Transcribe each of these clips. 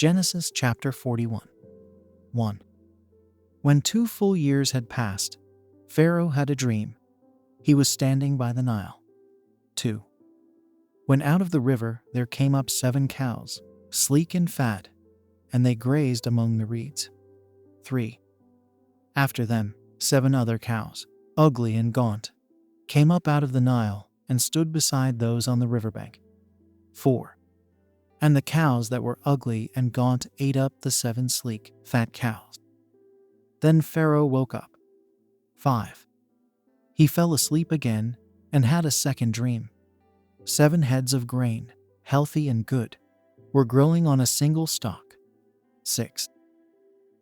Genesis chapter 41. 1. When 2 full years had passed, Pharaoh had a dream. He was standing by the Nile. 2. When out of the river there came up 7 cows, sleek and fat, and they grazed among the reeds. 3. After them, 7 other cows, ugly and gaunt, came up out of the Nile and stood beside those on the riverbank. 4. And the cows that were ugly and gaunt ate up the 7 sleek, fat cows. Then Pharaoh woke up. 5. He fell asleep again and had a second dream. 7 heads of grain, healthy and good, were growing on a single stalk. 6.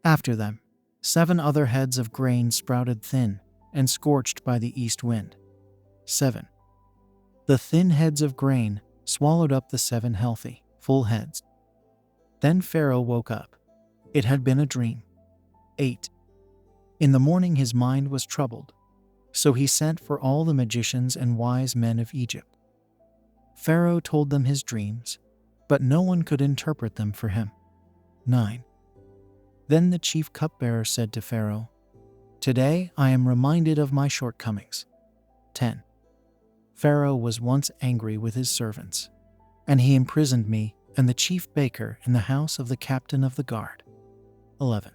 After them, 7 other heads of grain sprouted thin and scorched by the east wind. 7. The thin heads of grain swallowed up the 7 healthy, full heads. Then Pharaoh woke up. It had been a dream. 8. In the morning his mind was troubled, so he sent for all the magicians and wise men of Egypt. Pharaoh told them his dreams, but no one could interpret them for him. 9. Then the chief cupbearer said to Pharaoh, "Today I am reminded of my shortcomings." 10. Pharaoh was once angry with his servants, and he imprisoned me and the chief baker in the house of the captain of the guard. 11.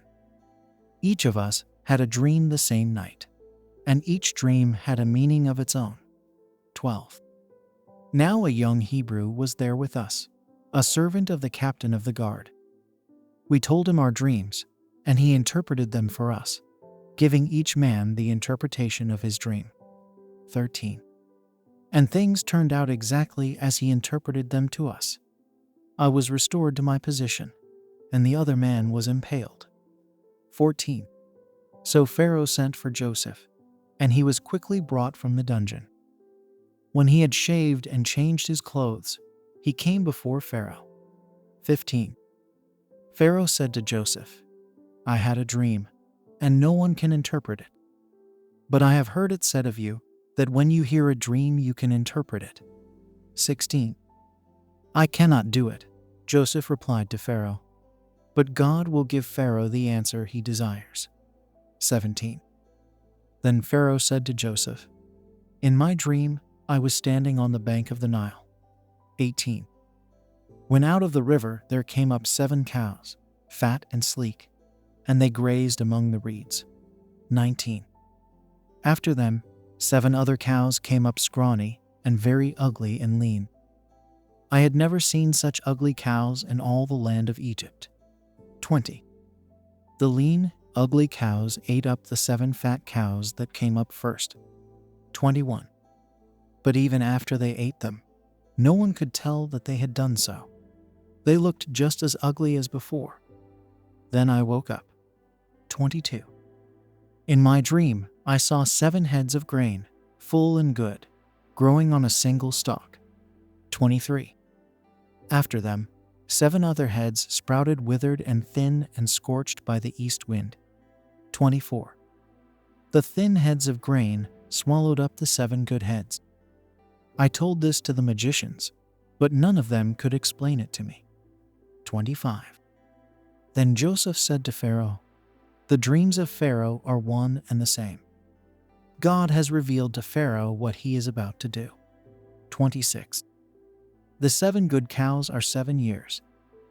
Each of us had a dream the same night, and each dream had a meaning of its own. 12. Now a young Hebrew was there with us, a servant of the captain of the guard. We told him our dreams, and he interpreted them for us, giving each man the interpretation of his dream. 13. And things turned out exactly as he interpreted them to us. I was restored to my position, and the other man was impaled. 14. So Pharaoh sent for Joseph, and he was quickly brought from the dungeon. When he had shaved and changed his clothes, he came before Pharaoh. 15. Pharaoh said to Joseph, "I had a dream, and no one can interpret it. But I have heard it said of you that when you hear a dream you can interpret it." 16. "I cannot do it," Joseph replied to Pharaoh, "but God will give Pharaoh the answer he desires." 17. Then Pharaoh said to Joseph, "In my dream I was standing on the bank of the Nile." 18. When out of the river there came up 7 cows, fat and sleek, and they grazed among the reeds. 19. After them, 7 other cows came up scrawny and very ugly and lean. I had never seen such ugly cows in all the land of Egypt. 20. The lean, ugly cows ate up the 7 fat cows that came up first. 21. But even after they ate them, no one could tell that they had done so. They looked just as ugly as before. Then I woke up. 22. In my dream, I saw 7 heads of grain, full and good, growing on a single stalk. 23. After them, 7 other heads sprouted withered and thin and scorched by the east wind. 24. The thin heads of grain swallowed up the 7 good heads. I told this to the magicians, but none of them could explain it to me. 25. Then Joseph said to Pharaoh, "The dreams of Pharaoh are one and the same. God has revealed to Pharaoh what he is about to do." 26. The 7 good cows are 7 years,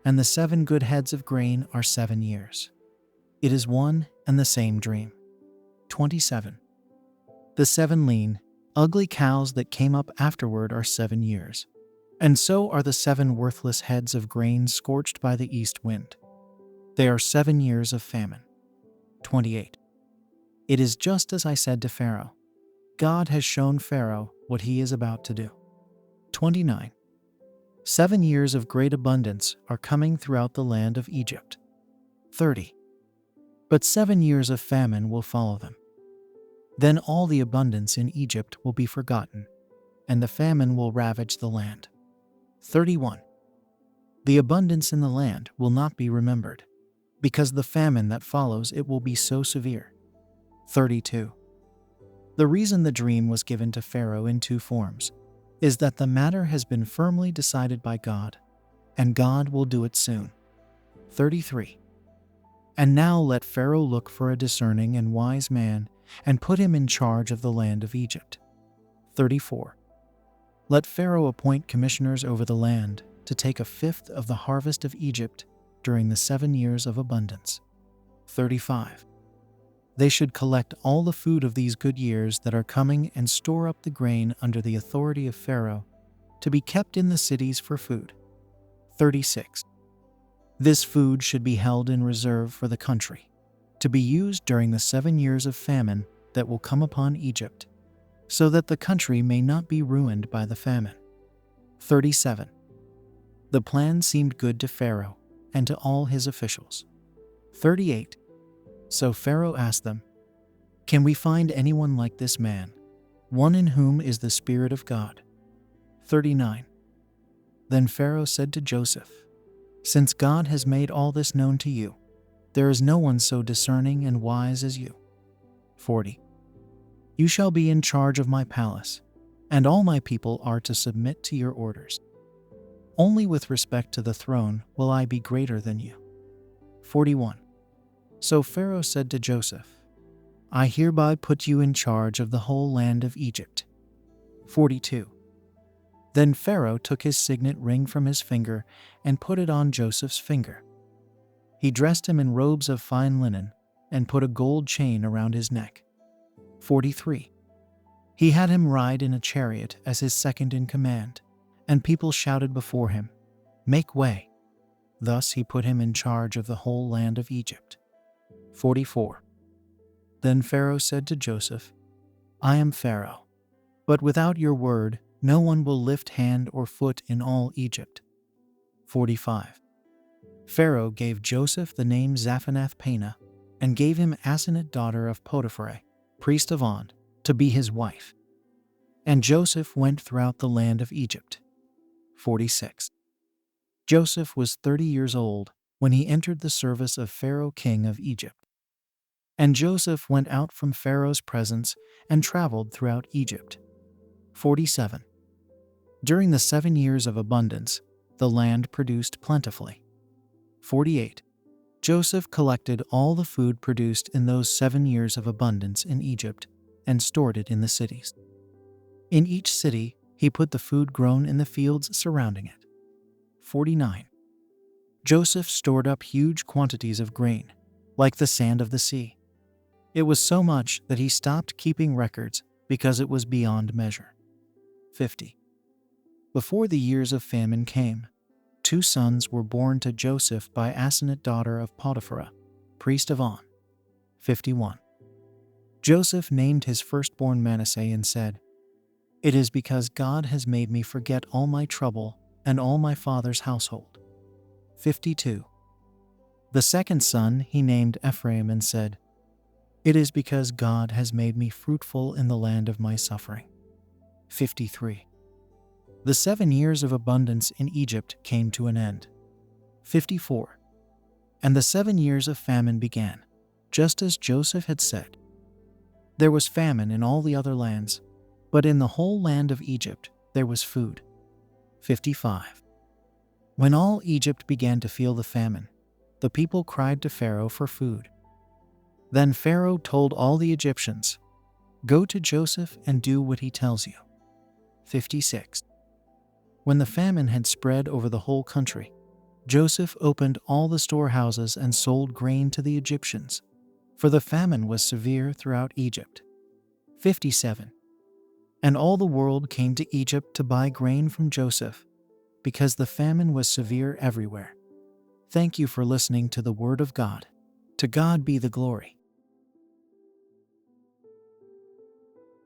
and the 7 good heads of grain are 7 years. It is one and the same dream. 27. The 7 lean, ugly cows that came up afterward are 7 years, and so are the 7 worthless heads of grain scorched by the east wind. They are 7 years of famine. 28. It is just as I said to Pharaoh. God has shown Pharaoh what he is about to do. 29. 7 years of great abundance are coming throughout the land of Egypt. 30. But 7 years of famine will follow them. Then all the abundance in Egypt will be forgotten, and the famine will ravage the land. 31. The abundance in the land will not be remembered, because the famine that follows it will be so severe. 32. The reason the dream was given to Pharaoh in 2 forms is that the matter has been firmly decided by God, and God will do it soon. 33. And now let Pharaoh look for a discerning and wise man and put him in charge of the land of Egypt. 34. Let Pharaoh appoint commissioners over the land to take a fifth of the harvest of Egypt during the 7 years of abundance. 35. They should collect all the food of these good years that are coming and store up the grain under the authority of Pharaoh to be kept in the cities for food. 36. This food should be held in reserve for the country, to be used during the 7 years of famine that will come upon Egypt, so that the country may not be ruined by the famine. 37. The plan seemed good to Pharaoh and to all his officials. 38. So Pharaoh asked them, "Can we find anyone like this man, one in whom is the Spirit of God?" 39. Then Pharaoh said to Joseph, "Since God has made all this known to you, there is no one so discerning and wise as you." 40. You shall be in charge of my palace, and all my people are to submit to your orders. Only with respect to the throne will I be greater than you. 41. So Pharaoh said to Joseph, "I hereby put you in charge of the whole land of Egypt." 42. Then Pharaoh took his signet ring from his finger and put it on Joseph's finger. He dressed him in robes of fine linen and put a gold chain around his neck. 43. He had him ride in a chariot as his second in command, and people shouted before him, "Make way." Thus he put him in charge of the whole land of Egypt. 44. Then Pharaoh said to Joseph, "I am Pharaoh, but without your word no one will lift hand or foot in all Egypt." 45. Pharaoh gave Joseph the name Zaphenath-Paneah and gave him Asenath, daughter of Potiphar, priest of On, to be his wife. And Joseph went throughout the land of Egypt. 46. Joseph was 30 years old when he entered the service of Pharaoh king of Egypt. And Joseph went out from Pharaoh's presence and traveled throughout Egypt. 47. During the 7 years of abundance, the land produced plentifully. 48. Joseph collected all the food produced in those 7 years of abundance in Egypt and stored it in the cities. In each city, he put the food grown in the fields surrounding it. 49. Joseph stored up huge quantities of grain, like the sand of the sea. It was so much that he stopped keeping records because it was beyond measure. 50. Before the years of famine came, 2 sons were born to Joseph by Asenath, daughter of Potiphar, priest of On. 51. Joseph named his firstborn Manasseh and said, "It is because God has made me forget all my trouble and all my father's household." 52. The second son he named Ephraim and said, "It is because God has made me fruitful in the land of my suffering." 53. The 7 years of abundance in Egypt came to an end. 54. And the 7 years of famine began, just as Joseph had said. There was famine in all the other lands, but in the whole land of Egypt there was food. 55. When all Egypt began to feel the famine, the people cried to Pharaoh for food. Then Pharaoh told all the Egyptians, "Go to Joseph and do what he tells you." 56. When the famine had spread over the whole country, Joseph opened all the storehouses and sold grain to the Egyptians, for the famine was severe throughout Egypt. 57. And all the world came to Egypt to buy grain from Joseph, because the famine was severe everywhere. Thank you for listening to the Word of God. To God be the glory.